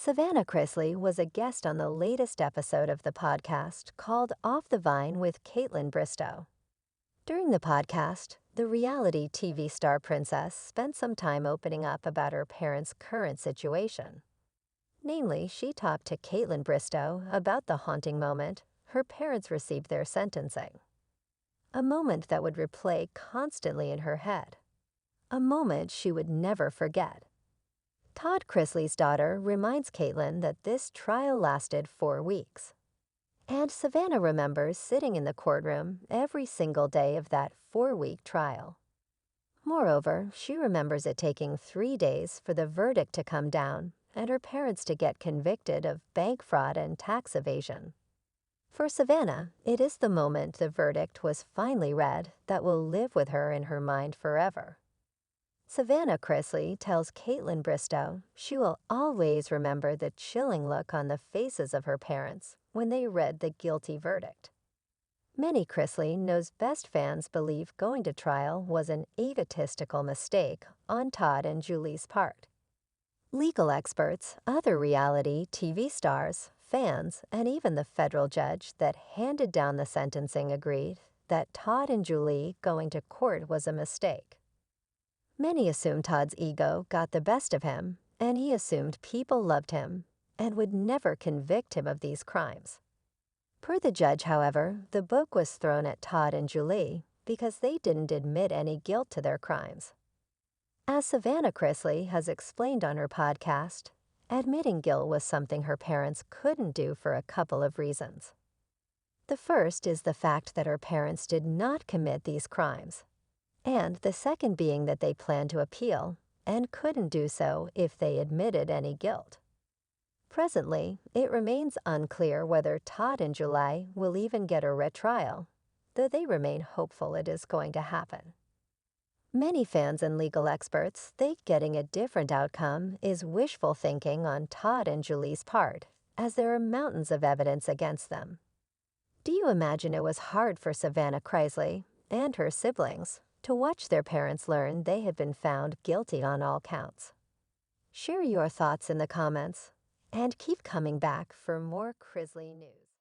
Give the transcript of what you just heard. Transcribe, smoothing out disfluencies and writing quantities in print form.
Savannah Chrisley was a guest on the latest episode of the podcast called Off the Vine with Caitlin Bristow. During the podcast, the reality TV star princess spent some time opening up about her parents' current situation. Namely, she talked to Caitlin Bristow about the haunting moment her parents received their sentencing. A moment that would replay constantly in her head. A moment she would never forget. Todd Chrisley's daughter reminds Caitlin that this trial lasted 4 weeks. And Savannah remembers sitting in the courtroom every single day of that 4-week trial. Moreover, she remembers it taking 3 days for the verdict to come down and her parents to get convicted of bank fraud and tax evasion. For Savannah, it is the moment the verdict was finally read that will live with her in her mind forever. Savannah Chrisley tells Caitlin Bristow she will always remember the chilling look on the faces of her parents when they read the guilty verdict. Many Chrisley Knows Best fans believe going to trial was an egotistical mistake on Todd and Julie's part. Legal experts, other reality TV stars, fans, and even the federal judge that handed down the sentencing agreed that Todd and Julie going to court was a mistake. Many assumed Todd's ego got the best of him, and he assumed people loved him and would never convict him of these crimes. Per the judge, however, the book was thrown at Todd and Julie because they didn't admit any guilt to their crimes. As Savannah Chrisley has explained on her podcast, admitting guilt was something her parents couldn't do for a couple of reasons. The first is the fact that her parents did not commit these crimes, and the second being that they planned to appeal and couldn't do so if they admitted any guilt. Presently, it remains unclear whether Todd and Julie will even get a retrial, though they remain hopeful it is going to happen. Many fans and legal experts think getting a different outcome is wishful thinking on Todd and Julie's part, as there are mountains of evidence against them. Do you imagine it was hard for Savannah Chrisley and her siblings to watch their parents learn they had been found guilty on all counts? Share your thoughts in the comments, and keep coming back for more Chrisley news.